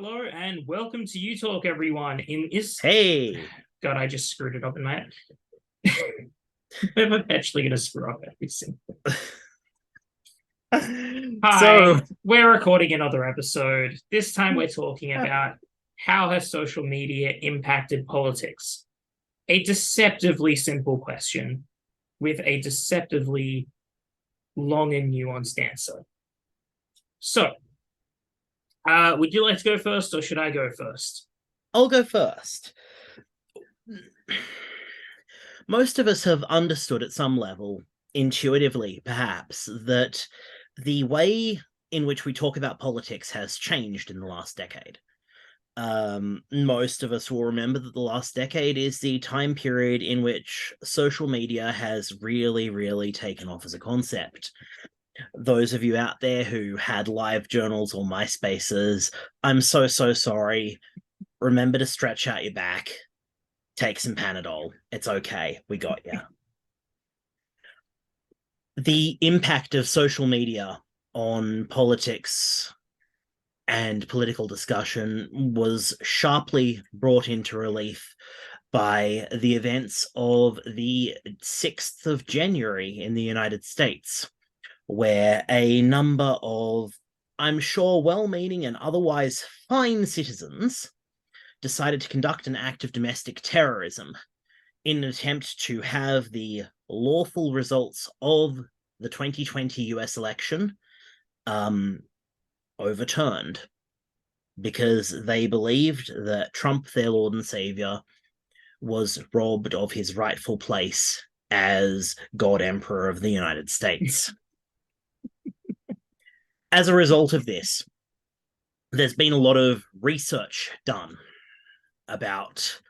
Hello and welcome to You Talk, everyone. Hey. God, I just screwed it up in my head. I'm eventually going to screw up everything. So, Hi, we're recording another episode. This time we're talking about how has social media impacted politics? A deceptively simple question with a deceptively long and nuanced answer. So, would you like to go first or should I go first? I'll go first. Most of us have understood at some level, intuitively perhaps, that the way in which we talk about politics has changed in the last decade. Most of us will remember that the last decade is the time period in which social media has really taken off as a concept. Those of you out there who had live journals or MySpaces, I'm so sorry. Remember to stretch out your back. Take some Panadol. It's okay. We got you. The impact of social media on politics and political discussion was sharply brought into relief by the events of the 6th of January in the United States, where a number of, I'm sure, well-meaning and otherwise fine citizens decided to conduct an act of domestic terrorism in an attempt to have the lawful results of the 2020 US election overturned because they believed that Trump, their Lord and Savior, was robbed of his rightful place as God Emperor of the United States. As a result of this, there's been a lot of research done about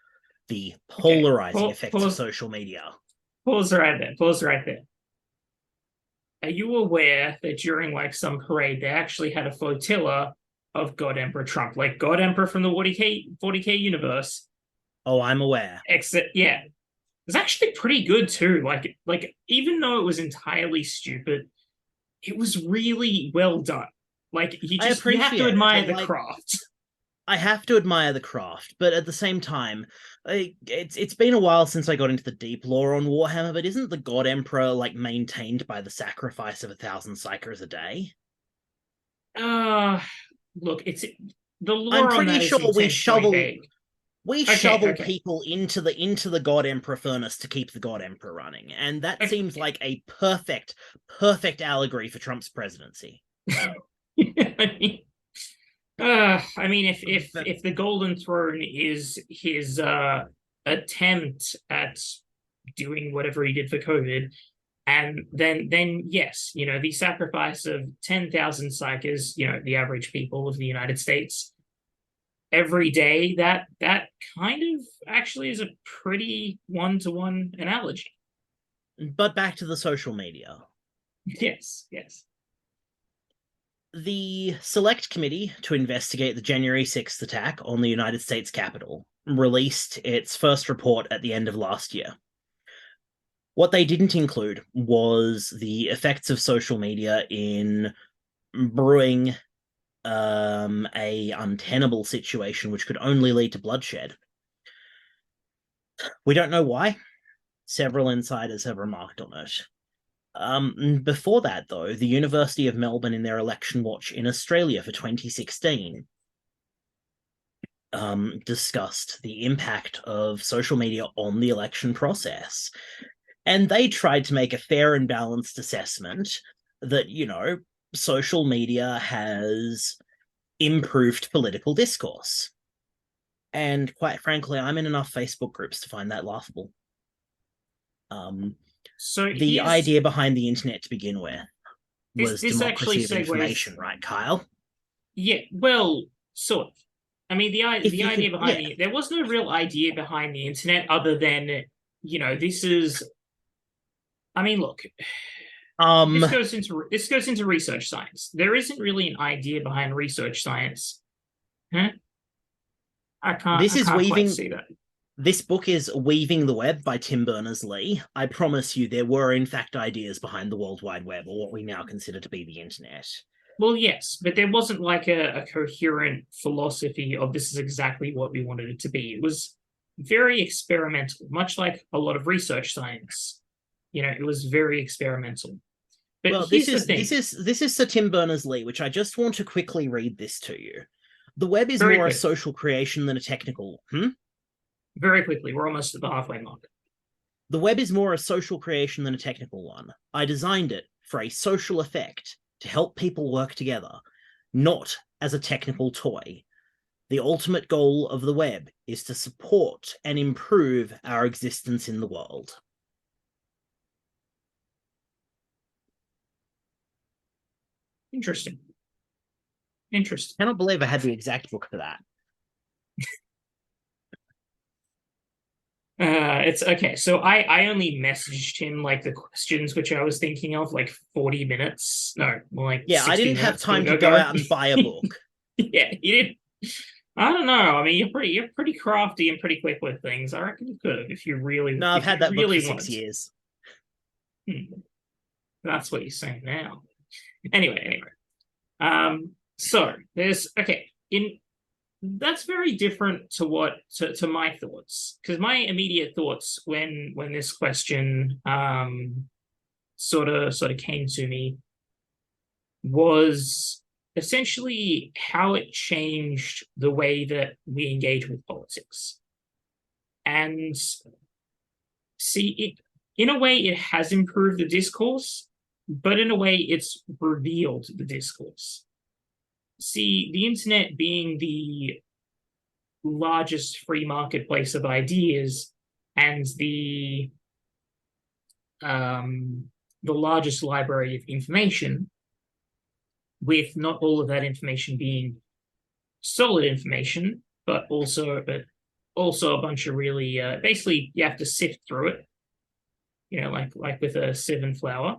the polarizing effects of social media. Pause right there. Pause right there. Are you aware that during some parade they actually had a flotilla of God Emperor Trump, like God Emperor from the 40K universe? Oh, I'm aware. Yeah, it was actually pretty good too. Like even though it was entirely stupid, it was really well done. Like you have to admire the craft. I have to admire the craft, but at the same time, it's been a while since I got into the deep lore on Warhammer, but isn't the God Emperor maintained by the sacrifice of 1,000 psychers a day? Look, it's the I'm lore on pretty that is sure intentionally vague. we shovel people into the God Emperor furnace to keep the God Emperor running, and that seems like a perfect allegory for Trump's presidency. I mean, if the Golden Throne is his attempt at doing whatever he did for COVID, and then yes, the sacrifice of 10,000 psychers, the average people of the United States every day, that kind of actually is a pretty one-to-one analogy. But back to the social media. Yes. The Select Committee to investigate the January 6th attack on the United States Capitol released its first report at the end of last year. What they didn't include was the effects of social media in brewing a untenable situation which could only lead to bloodshed. We don't know why. Several insiders have remarked on it. Before that, though, the University of Melbourne, in their election watch in Australia for 2016, discussed the impact of social media on the election process. And they tried to make a fair and balanced assessment that, social media has improved political discourse. And quite frankly, I'm in enough Facebook groups to find that laughable. So the idea behind the internet to begin with was this democracy of information, right, Kyle? Yeah, well, sort of. I mean, the idea behind there was no real idea behind the internet other than, this is. I mean, look, this goes into research science. There isn't really an idea behind research science. Huh? I can't quite see that. This book is Weaving the Web by Tim Berners-Lee. I promise you there were, in fact, ideas behind the World Wide Web, or what we now consider to be the internet. Well, yes, but there wasn't like a coherent philosophy of this is exactly what we wanted it to be. It was very experimental, much like a lot of research science. It was very experimental. But Well, here's the thing, this is Sir Tim Berners-Lee, which I just want to quickly read this to you. The web is very more a quickly, social creation than a technical. very quickly, we're almost at the halfway mark. The web is more a social creation than a technical one. I designed it for a social effect to help people work together, not as a technical toy. The ultimate goal of the web is to support and improve our existence in the world. Interesting. Interesting. I cannot believe I had the exact book for that. It's okay. So I only messaged him like the questions which I was thinking of like 40 minutes. No, more like Yeah, I 60 didn't have minutes time to go out and buy a book. Yeah, you did. I don't know. I mean, you're pretty crafty and pretty quick with things. I reckon you could have if you really No, I've if you had that book for really 6 years. Hmm, that's what you're saying now. Anyway. So there's okay. In That's very different to to my thoughts, because my immediate thoughts when this question sort of came to me was essentially how it changed the way that we engage with politics. And see, in a way it has improved the discourse, but in a way it's revealed the discourse. See, the internet being the largest free marketplace of ideas and the largest library of information, with not all of that information being solid information, but also a bunch of really basically you have to sift through it, like with a sieve and flour.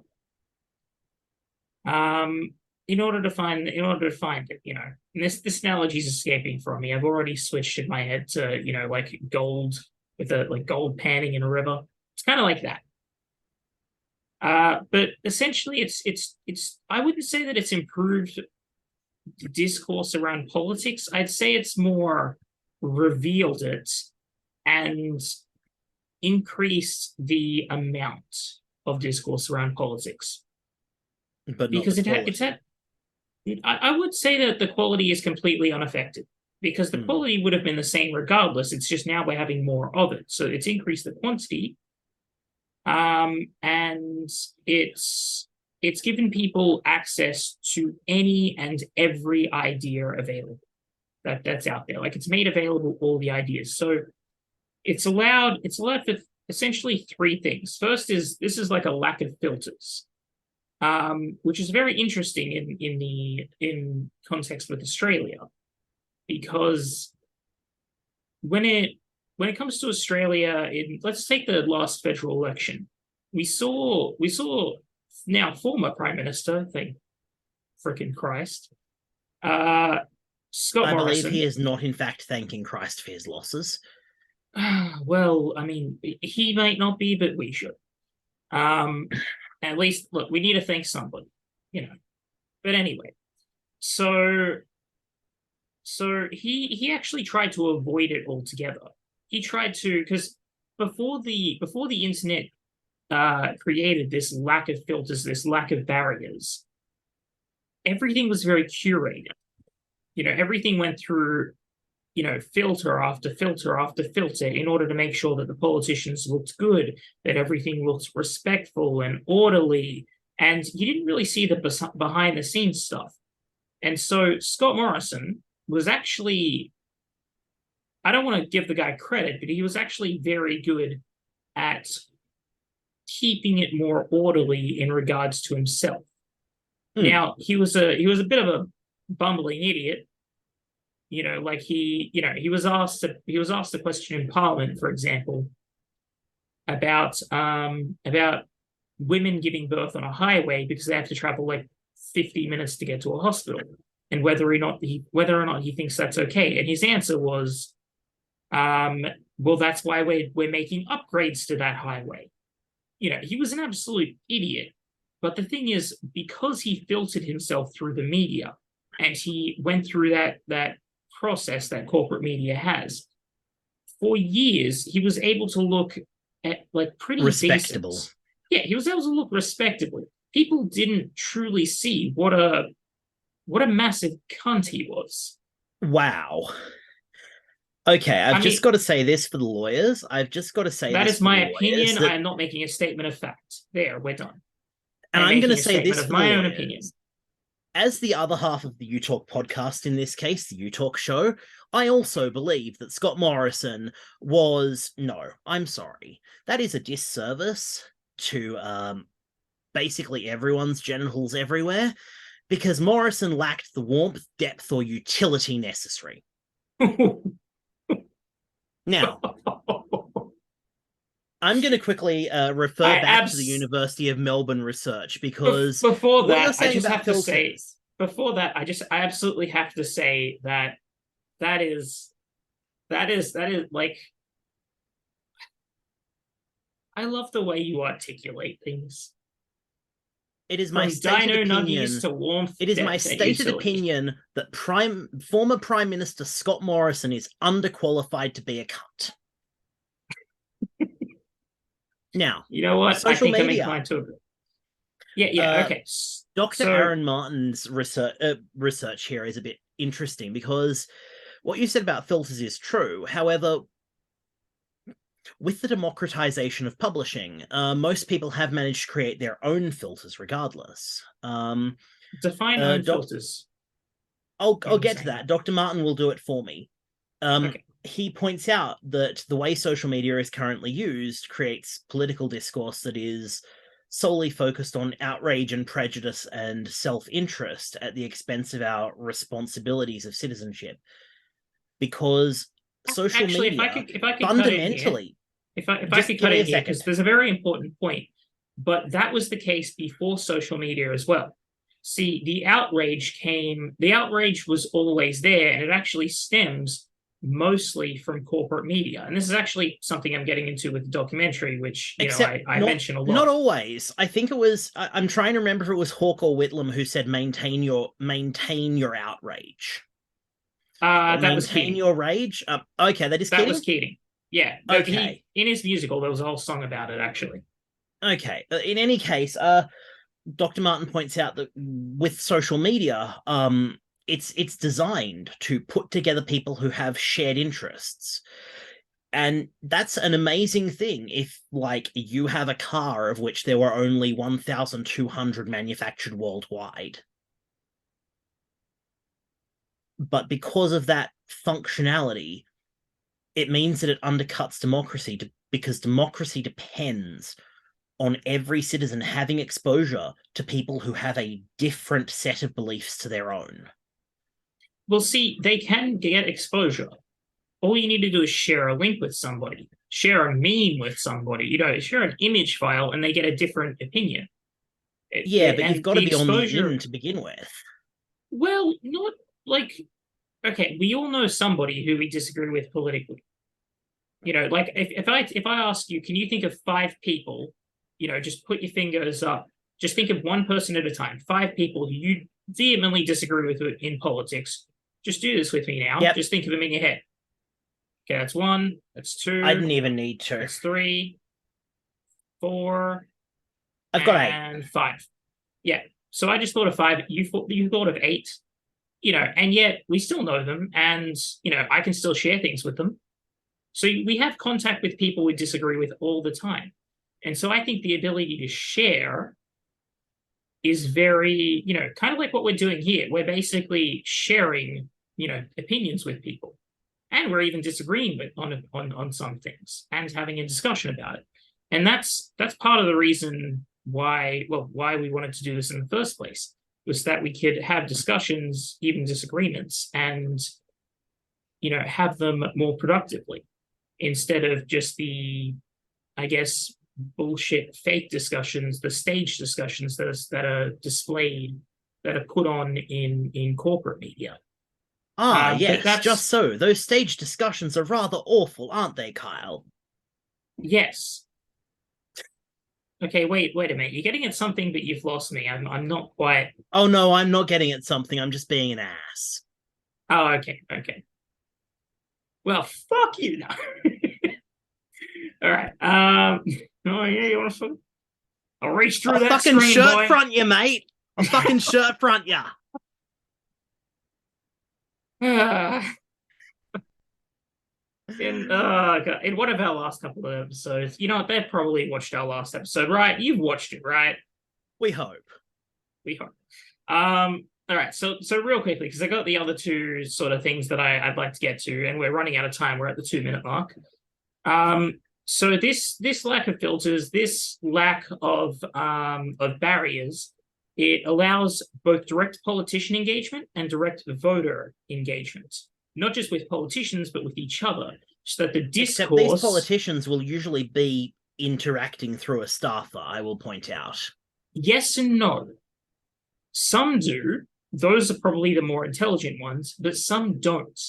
In order to find it, and this analogy is escaping from me. I've already switched in my head to, like gold with a like gold panning in a river. It's kind of like that. But essentially it's I wouldn't say that it's improved the discourse around politics. I'd say it's more revealed it and increased the amount of discourse around politics, But not the because it's quality. had I would say that the quality is completely unaffected, because the quality would have been the same regardless. It's just now we're having more of it. So it's increased the quantity. And it's given people access to any and every idea available that's out there. Like, it's made available all the ideas. So it's allowed for essentially three things. First is this is like a lack of filters, which is very interesting in context with Australia, because when it comes to Australia, let's take the last federal election, we saw now former Prime Minister, thank frickin' Christ, Scott I believe he Morrison. is not, in fact, thanking Christ for his losses. Well, I mean, he might not be, but we should. Um, at least, look, we need to thank somebody, you know. But anyway, so he actually tried to avoid it altogether. He tried to, because before the internet created this lack of filters, this lack of barriers, everything was very curated. Everything went through, filter after filter after filter in order to make sure that the politicians looked good, that everything looked respectful and orderly, and you didn't really see the behind the scenes stuff. And so Scott Morrison was actually, I don't want to give the guy credit, but he was actually very good at keeping it more orderly in regards to himself. Now, he was a bit of a bumbling idiot. Like he was asked a question in Parliament, for example, about women giving birth on a highway because they have to travel like 50 minutes to get to a hospital, and whether or not he thinks that's okay. And his answer was, well, that's why we're making upgrades to that highway. He was an absolute idiot. But the thing is, because he filtered himself through the media and he went through that process that corporate media has, for years, he was able to look at like pretty Respectable. decent. Yeah, he was able to look respectably. People didn't truly see what a massive cunt he was. Wow. Okay, I've I just mean, got to say this for the lawyers. I've just got to say that this is for the my lawyers opinion. I that, am not making a statement of fact. There, we're done. and I'm I'm going to making a say statement this of for the my own opinion. lawyers. As the other half of the U Talk podcast, in this case, the U Talk show, I also believe that Scott Morrison was, no, I'm sorry. That is a disservice to basically everyone's genitals everywhere, because Morrison lacked the warmth, depth, or utility necessary. Now, I'm going to quickly refer I back to the abs University of Melbourne research, because before what you're that, I saying just about have to say, filters, I absolutely have to say that that is that is like, I love the way you articulate things. it is my From stated dino nuggies opinion to warmth, It is my depth, and stated utility. opinion that former Prime Minister Scott Morrison is underqualified to be a cunt. Now, You know what? I social think I'm media. inclined to agree. Yeah, yeah, Uh, okay. Dr. So Aaron Martin's research here is a bit interesting, because what you said about filters is true. However, with the democratization of publishing, most people have managed to create their own filters regardless. define own Doc, filters. I'll I'm get to saying. that. Dr. Martin will do it for me. Okay. He points out that the way social media is currently used creates political discourse that is solely focused on outrage and prejudice and self-interest at the expense of our responsibilities of citizenship. Because social Actually, media if I could cut in here, fundamentally, if I just could give cut me a in here, second. because there's a very important point, but that was the case before social media as well. See, the outrage was always there, and it actually stems mostly from corporate media. And this is actually something I'm getting into with the documentary, which, Except I not mention a not lot. always. I think it was. I'm trying to remember if it was Hawke or Whitlam who said maintain your outrage or That was maintain Keating. your rage. Okay, that is That was Keating. Keating. Yeah, that he Okay, in his musical there was a whole song about it actually. okay. In any case, Dr. Martin points out that with social media, it's designed to put together people who have shared interests. And that's an amazing thing if, like, you have a car of which there were only 1,200 manufactured worldwide. But because of that functionality, it means that it undercuts democracy because democracy depends on every citizen having exposure to people who have a different set of beliefs to their own. Well, see, they can get exposure. All you need to do is share a link with somebody, share a meme with somebody, share an image file, and they get a different opinion. Yeah, but you've And got to the be on the exposure, in to begin with. well, not like, okay, we all know somebody who we disagree with politically. Like if I ask you, can you think of five people, just put your fingers up, just think of one person at a time, five people who you vehemently disagree with in politics. Just do this with me now. Yep, Just think of them in your head. Okay, that's one, that's I two, didn't even need to. that's three, four, I've got eight. and five. Yeah. So I just thought of five. You thought of eight, and yet we still know them, and I can still share things with them. So we have contact with people we disagree with all the time. And so I think the ability to share is very, kind of like what we're doing here. We're basically sharing, opinions with people. And we're even disagreeing with on some things and having a discussion about it. And that's part of the reason why we wanted to do this in the first place, was that we could have discussions, even disagreements, and have them more productively, instead of just the, I guess, bullshit fake discussions, the stage discussions that are displayed, that are put on in corporate media. Ah, But yes, just that's, so. Those stage discussions are rather awful, aren't they, Kyle? yes, Okay, wait a minute. You're getting at something, but you've lost me. I'm not quite. Oh no, I'm not getting at something. I'm just being an ass. Oh, okay. Well, fuck you now. All right. Oh yeah, you want to? I'll reach through I'll that fucking screen, shirt boy. front you, mate. I'll fucking shirt front you. Uh, in one of our last couple of episodes, you know what? They've probably watched our last episode, right? You've watched it, right? We hope. We hope. All right. So real quickly, because I got the other two sort of things that I'd like to get to, and we're running out of time. We're at the 2 minute mark. So this lack of filters, this lack of barriers, it allows both direct politician engagement and direct voter engagement, not just with politicians, but with each other, so that the Except these discourse. politicians will usually be interacting through a staffer, I will point out. Yes and no. Some do. Those are probably the more intelligent ones, but some don't.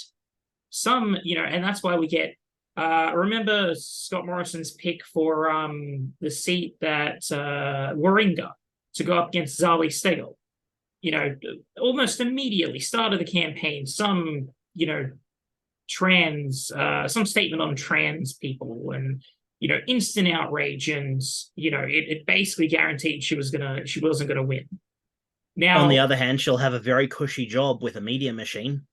Some, and that's why we get. Remember Scott Morrison's pick for the seat that Warringah to go up against Zali Steggall. Almost immediately started the campaign. Some, some statement on trans people, and instant outrage, and it basically guaranteed she wasn't gonna win. On the Now, other hand, she'll have a very cushy job with a media machine.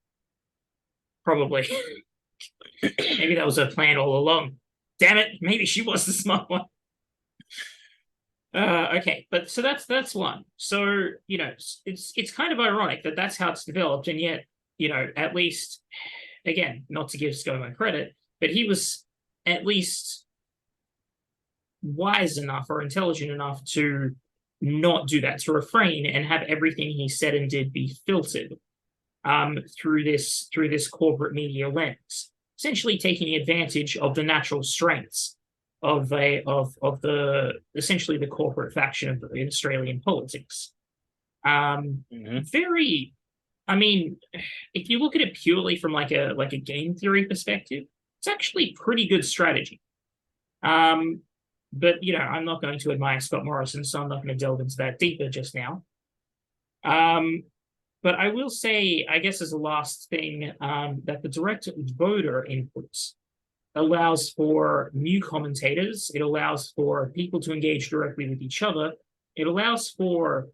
probably. Maybe that was her plan all along. Damn it, maybe she was the smart one. Okay, but so that's one. So it's kind of ironic that that's how it's developed, and yet at least, again, not to give ScoMo credit, but he was at least wise enough or intelligent enough to not do that, to refrain and have everything he said and did be filtered through this corporate media lens, essentially taking advantage of the natural strengths of essentially the corporate faction of Australian politics. Very, I mean, if you look at it purely from like a game theory perspective, it's actually pretty good strategy. But I'm not going to admire Scott Morrison, so I'm not going to delve into that deeper just now. But I will say, I guess as a last thing, that the direct voter inputs allows for new commentators. It allows for people to engage directly with each other. It allows for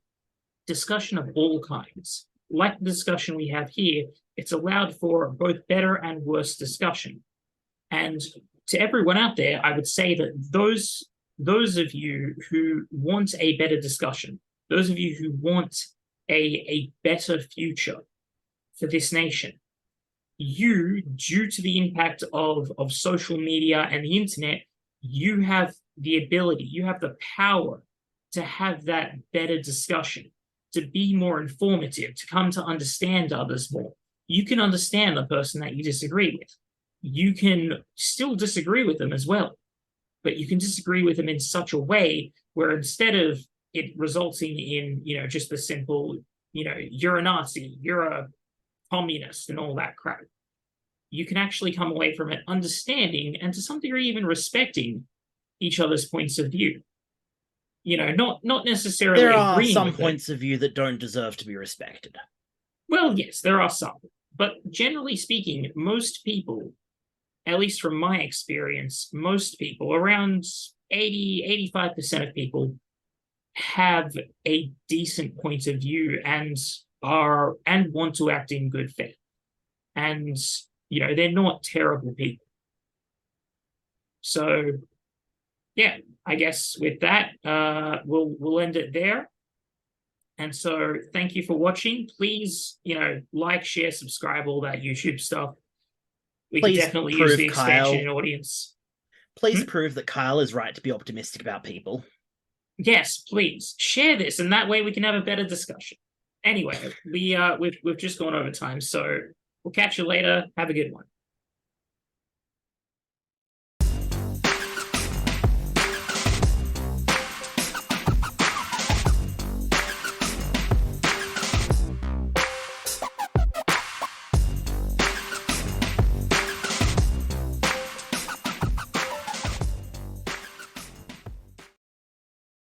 discussion of all kinds. Like the discussion we have here, it's allowed for both better and worse discussion. And to everyone out there, I would say that those of you who want a better discussion, those of you who want a better future for this nation, you, due to the impact of social media and the internet, you have the ability, you have the power to have that better discussion, to be more informative, to come to understand others more. You can understand the person that you disagree with. You can still disagree with them as well, but you can disagree with them in such a way where instead of it resulting in, just the simple, you're a Nazi, you're a communist and all that crap, you can actually come away from it understanding and to some degree even respecting each other's points of view. Not necessarily there are agreeing some with points it. of view that don't deserve to be respected. Well, yes, there are some. But generally speaking, most people, at least from my experience, most people, around 80-85% of people, have a decent point of view and want to act in good faith. And they're not terrible people. So yeah, I guess with that, we'll end it there. And so thank you for watching. Please, like, share, subscribe, all that YouTube stuff. We could Please definitely use prove the expansion in Kyle. audience. Please prove that Kyle is right to be optimistic about people. Yes, please share this, and that way we can have a better discussion. Anyway, we've just gone over time, so we'll catch you later. Have a good one.